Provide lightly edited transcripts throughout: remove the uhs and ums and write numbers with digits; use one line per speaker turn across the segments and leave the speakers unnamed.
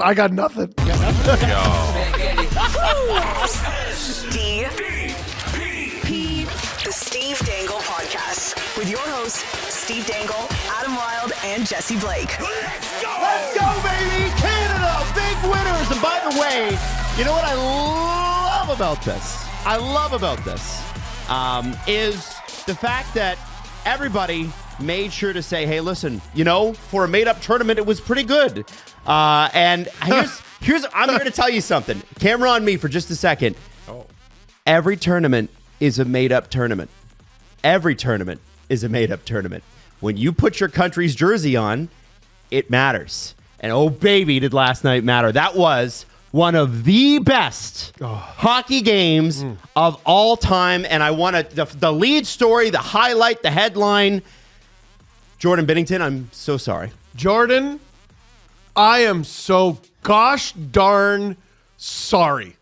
I got nothing.
Steve P. The Steve Dangle Podcast with your hosts, Steve Dangle, Adam Wilde, and Jesse Blake.
Let's go, baby! Canada, big winners. And by the way, you know what I love about this? Is the fact that everybody made sure to say, hey, listen, for a made-up tournament, it was pretty good. And here's I'm here to tell you something. Camera on me for just a second. Oh. Every tournament is a made-up tournament. Every tournament is a made-up tournament. When you put your country's jersey on, it matters. And oh, baby, did last night matter. That was one of the best hockey games of all time. And I want the lead story, the highlight, the headline. Jordan Binnington, I'm so sorry.
Jordan, I am so gosh darn sorry.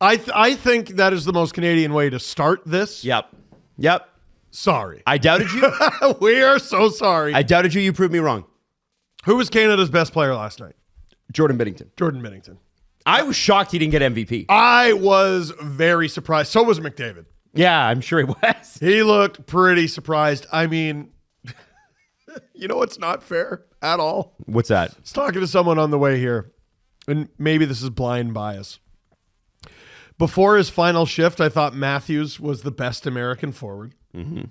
I think that is the most Canadian way to start this.
Yep.
Sorry.
I doubted you.
We are so sorry.
I doubted you. You proved me wrong.
Who was Canada's best player last night?
Jordan Binnington.
Jordan Binnington.
I was shocked he didn't get MVP.
I was very surprised. So was McDavid.
Yeah, I'm sure he was.
He looked pretty surprised. I mean, you know what's not fair at all?
What's that?
I was talking to someone on the way here, and maybe this is blind bias. Before his final shift, I thought Matthews was the best American forward. Mm-hmm.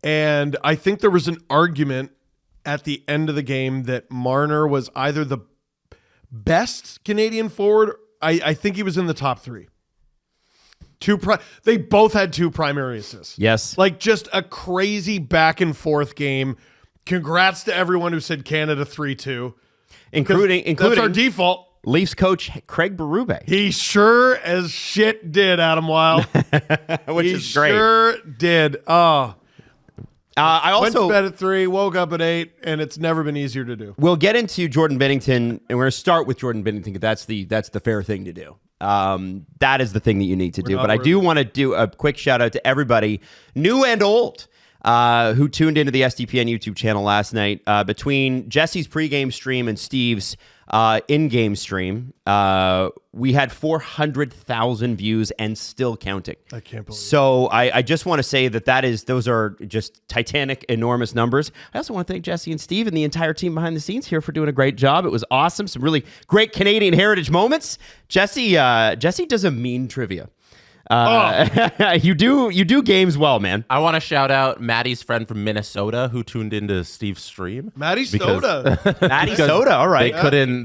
And I think there was an argument at the end of the game that Marner was either the best Canadian forward. I think he was in the top three. They both had 2 primary assists.
Yes.
Like just a crazy back and forth game. Congrats to everyone who said Canada 3-2.
Including
that's our default.
Leafs coach Craig Berube.
He sure as shit did, Adam Wilde.
Which is great.
He sure did. Oh.
I also
went to bed at 3, woke up at 8, and it's never been easier to do.
We'll get into Jordan Binnington, and we're going to start with Jordan Binnington because that's the fair thing to do. That is the thing that you need to do. But I do want to do a quick shout out to everybody, new and old, who tuned into the SDPN YouTube channel last night. Between Jesse's pregame stream and Steve's in-game stream, we had 400,000 views and still counting.
I can't believe it.
So I just want to say those are just titanic, enormous numbers. I also want to thank Jesse and Steve and the entire team behind the scenes here for doing a great job. It was awesome. Some really great Canadian heritage moments. Jesse does a mean trivia. You do games well, man.
I want to shout out Maddie's friend from Minnesota who tuned into Steve's stream.
Maddie Soda.
Maddie Soda, all right.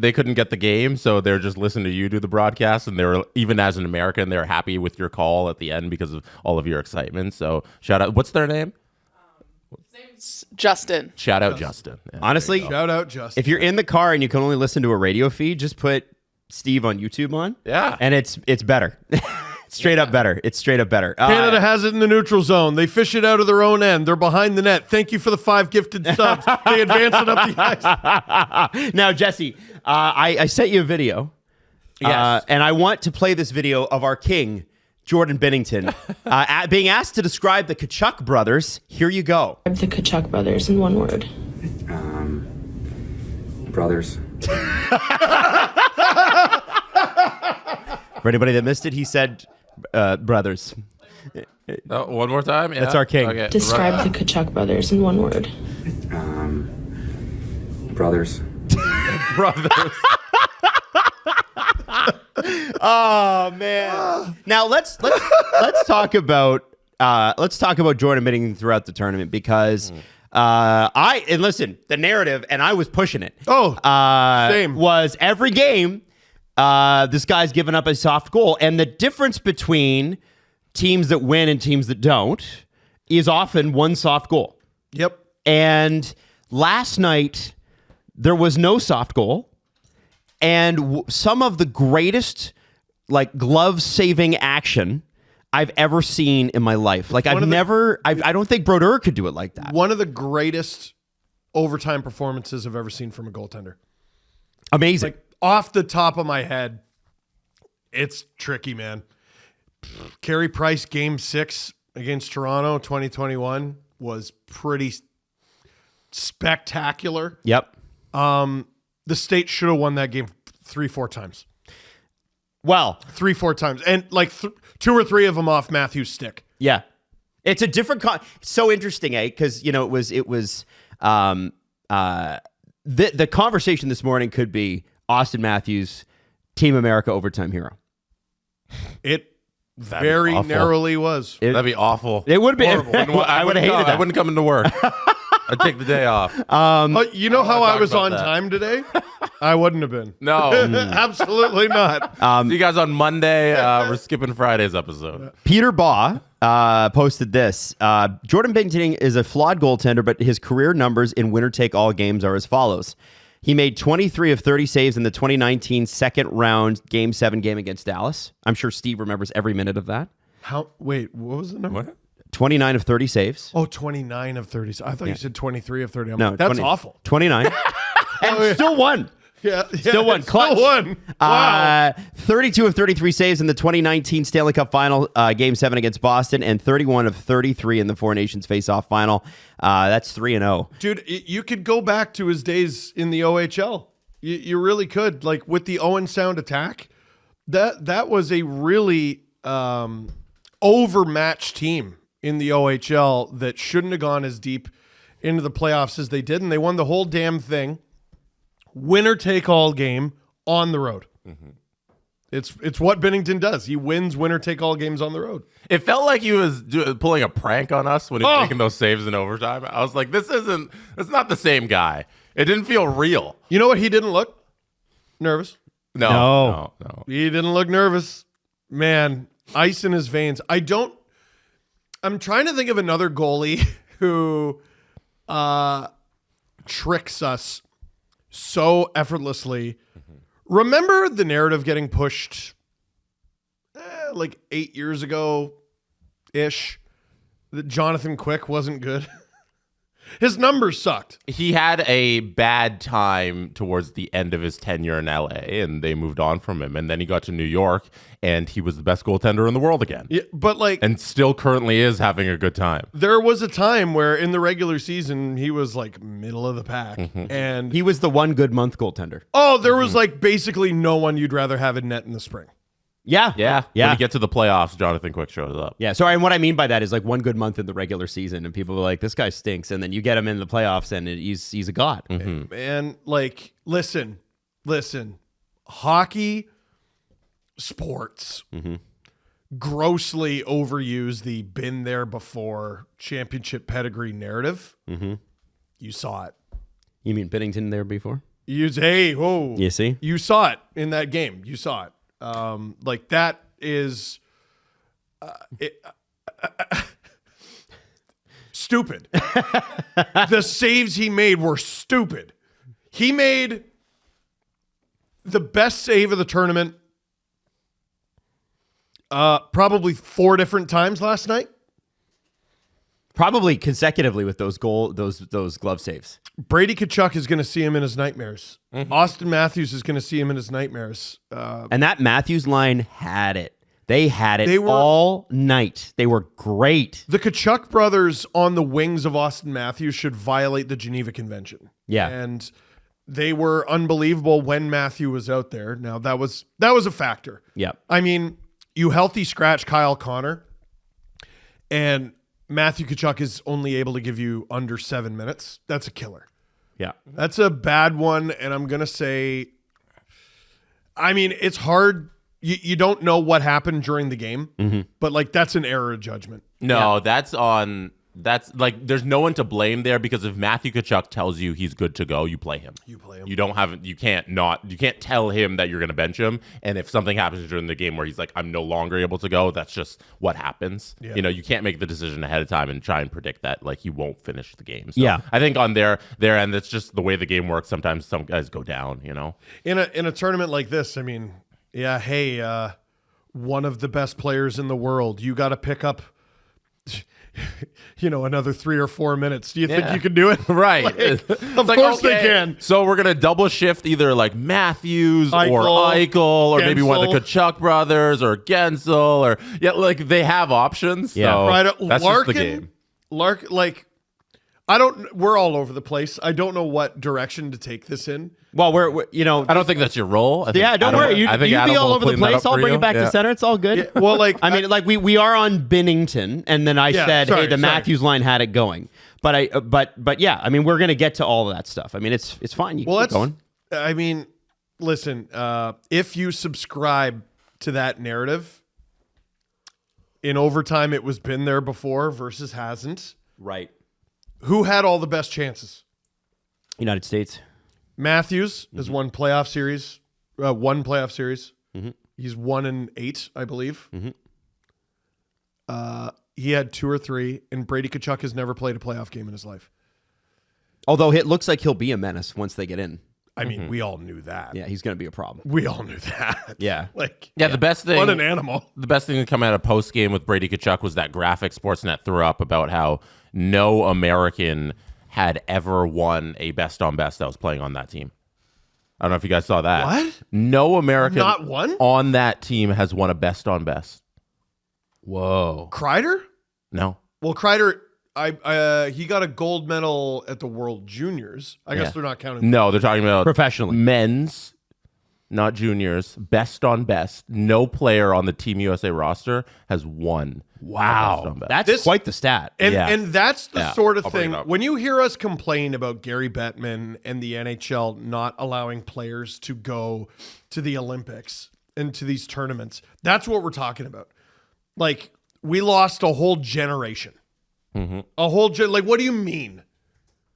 They couldn't get the game, so they're just listening to you do the broadcast, and they were, even as an American, they're happy with your call at the end because of all of your excitement. So shout out. What's their name?
His name's Justin.
Shout out Justin. Yeah,
honestly,
shout out Justin.
If you're in the car and you can only listen to a radio feed, just put Steve on YouTube on.
Yeah.
And it's better. Straight up better. It's straight up better.
Canada has it in the neutral zone. They fish it out of their own end. They're behind the net. Thank you for the 5 gifted subs. They advance it up the ice.
Now, Jesse, I sent you a video.
Yes.
And I want to play this video of our king, Jordan Binnington, being asked to describe the Tkachuk brothers. Here you go.
The Tkachuk brothers in one word.
Brothers.
For anybody that missed it, he said brothers.
One more time? Yeah.
That's our king.
Okay.
Describe the Tkachuk brothers in one word.
Brothers.
Brothers.
Oh man! Now let's talk about Jordan Binnington throughout the tournament because listen, the narrative, and I was pushing it.
Same.
Was every game this guy's given up a soft goal, and the difference between teams that win and teams that don't is often one soft goal.
Yep.
And last night there was no soft goal. And some of the greatest, glove-saving action I've ever seen in my life. I don't think Brodeur could do it like that.
One of the greatest overtime performances I've ever seen from a goaltender.
Amazing.
Off the top of my head, it's tricky, man. Carey Price, Game 6 against Toronto, 2021, was pretty spectacular.
Yep.
The State should have won that game 3-4 times.
Well,
3-4 times. And like 2 or 3 of them off Matthews' stick.
yeah. It's a different so interesting, because it was the conversation this morning could be Austin Matthews, Team America overtime hero.
It very narrowly was.
That'd be awful.
It would be.
I would have hated that. I wouldn't come into work. I'd take the day off.
You know how I was
about
on
that.
time today? I wouldn't have been.
No.
Absolutely not.
See you guys on Monday. We're skipping Friday's episode.
Peter Baugh posted this. Jordan Binnington is a flawed goaltender, but his career numbers in winner-take-all games are as follows. He made 23 of 30 saves in the 2019 second round Game 7 game against Dallas. I'm sure Steve remembers every minute of that.
Wait, what was the number?
What?
29 of 30 saves.
Oh, 29 of 30. I thought you said 23 of 30. I'm
No,
like, that's
20
awful.
29. And still won.
Yeah,
Still won. Clutch.
Still won. Wow.
32 of 33 saves in the 2019 Stanley Cup Final, Game 7 against Boston, and 31 of 33 in the Four Nations Face-Off Final. That's 3-0.
Dude, you could go back to his days in the OHL. You really could. Like with the Owen Sound attack, that was a really overmatched team in the OHL that shouldn't have gone as deep into the playoffs as they did, and they won the whole damn thing. Winner take all game on the road. Mm-hmm. It's what Binnington does. He wins winner take all games on the road.
It felt like he was pulling a prank on us when he was making those saves in overtime. I was like, it's not the same guy. It didn't feel real.
You know what? He didn't look nervous.
No.
He didn't look nervous. Man, ice in his veins. I'm trying to think of another goalie who tricks us so effortlessly. Remember the narrative getting pushed like 8 years ago-ish that Jonathan Quick wasn't good? His numbers sucked.
He had a bad time towards the end of his tenure in LA, and they moved on from him. And then he got to New York, and he was the best goaltender in the world again.
Yeah, but
and still currently is having a good time.
There was a time where in the regular season he was like middle of the pack, and
He was the one good month goaltender.
there was like basically no one you'd rather have in net in the spring.
Yeah.
When you get to the playoffs, Jonathan Quick shows up.
Yeah. So, and what I mean by that is like one good month in the regular season, and people are like, "This guy stinks," and then you get him in the playoffs, and he's a god.
And like, listen, hockey, sports, grossly overuse the been there before championship pedigree narrative. You saw it.
You mean Binnington there before?
You see? You saw it in that game. You saw it. Like that is stupid. The saves he made were stupid. He made the best save of the tournament probably 4 different times last night.
Probably consecutively with those glove saves.
Brady Tkachuk is going to see him in his nightmares. Austin Matthews is going to see him in his nightmares.
And that Matthews line had it. They had it all night. They were great.
The Tkachuk brothers on the wings of Austin Matthews should violate the Geneva Convention.
Yeah.
And they were unbelievable when Matthew was out there. Now, that was a factor.
Yeah.
I mean, you healthy scratch Kyle Connor, and Matthew Tkachuk is only able to give you under 7 minutes. That's a killer.
Yeah.
That's a bad one, and I'm going to say, I mean, it's hard. You don't know what happened during the game, but like that's an error of judgment.
No, that's like there's no one to blame there, because if Matthew Tkachuk tells you he's good to go, you play him. You can't tell him that you're going to bench him. And if something happens during the game where he's like, I'm no longer able to go, that's just what happens.
Yeah.
You know, you can't make the decision ahead of time and try and predict that like he won't finish the game. So
Yeah.
I think on their end, it's just the way the game works. Sometimes some guys go down, you know.
In a tournament like this, I mean, yeah, hey, one of the best players in the world, you got to pick up, another 3 or 4 minutes. Do you think you can do it?
Right.
Of course they can.
So we're going to double shift either like Matthews or Eichel or maybe one of the Tkachuk brothers or Gensel or like they have options.
Yeah.
So
Right.
that's
Larkin,
just the game.
like We're all over the place. I don't know what direction to take this in.
Well, we're
I don't think that's your role.
Don't worry. You be all over the place. I'll bring it back to center. It's all good.
Yeah, well, like
I mean, like we are on Binnington, and then I said, hey, the Matthews line had it going. But yeah, I mean, we're gonna get to all of that stuff. I mean, it's fine. You keep going.
I mean, listen, if you subscribe to that narrative, in overtime it was been there before versus hasn't.
Right.
Who had all the best chances?
United States.
Matthews has won playoff series, one playoff series.
Mm-hmm.
He's 1-8, I believe. Mm-hmm. He had 2 or 3, and Brady Tkachuk has never played a playoff game in his life.
Although it looks like he'll be a menace once they get in.
I mean, we all knew that.
Yeah, he's going to be a problem.
We all knew that.
Yeah.
The best thing.
What an animal.
The best thing to come out of post game with Brady Tkachuk was that graphic Sportsnet threw up about how no American had ever won a best on best that was playing on that team. I don't know if you guys saw that.
What?
No American
Not one?
on that team has won a best on best.
Whoa.
Kreider?
No.
Well, Kreider, he got a gold medal at the World Juniors. I guess they're not counting.
No, they're talking about
professionally.
Men's, not juniors. Best on best. No player on the Team USA roster has won.
Wow. That's quite the stat.
And that's the sort of
I'll bring
thing.
it up.
When you hear us complain about Gary Bettman and the NHL not allowing players to go to the Olympics and to these tournaments, that's what we're talking about. Like, we lost a whole generation.
Mm-hmm.
Like, what do you mean?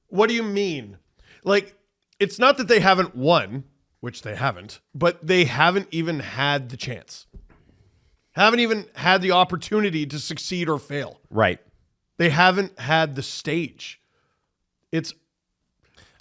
What do you mean? Like, it's not that they haven't won, which they haven't, but they haven't even had the chance. Haven't even had the opportunity to succeed or fail.
Right.
They haven't had the stage. It's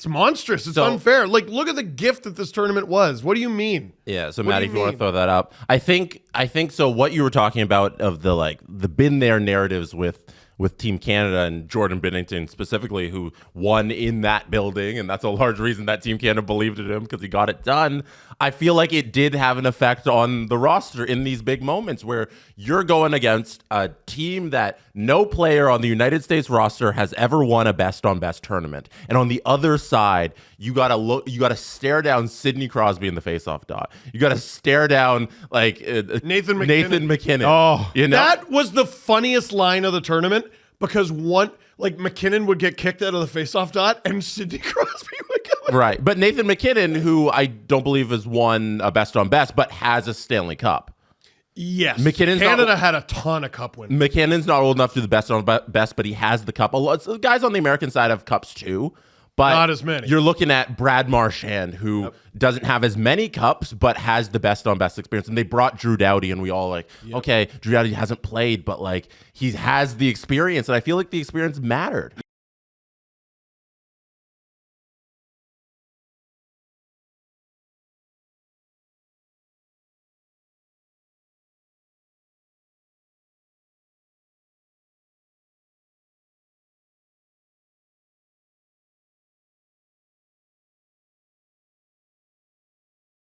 monstrous. It's unfair. Like, look at the gift that this tournament was. What do you mean?
Yeah, so Maddie, if you want to throw that up. I think so what you were talking about of the been there narratives with Team Canada and Jordan Binnington specifically, who won in that building, and that's a large reason that Team Canada believed in him because he got it done. I feel like it did have an effect on the roster in these big moments where you're going against a team that no player on the United States roster has ever won a best on best tournament. And on the other side, you got to stare down Sidney Crosby in the faceoff dot. You got to stare down like
Nathan
McKinnon.
Oh,
that was the funniest line of the tournament because McKinnon would get kicked out of the faceoff dot and Sidney Crosby would come in.
Right. But Nathan McKinnon, who I don't believe has won a best on best, but has a Stanley Cup.
Yes.
Canada
had a ton of cup wins.
McKinnon's not old enough to do the best on best, but he has the cup. A lot of guys on the American side have cups too. But
not as many.
You're looking at Brad Marchand, who doesn't have as many cups, but has the best on best experience. And they brought Drew Doughty, and we all okay, Drew Doughty hasn't played, but like he has the experience, and I feel like the experience mattered.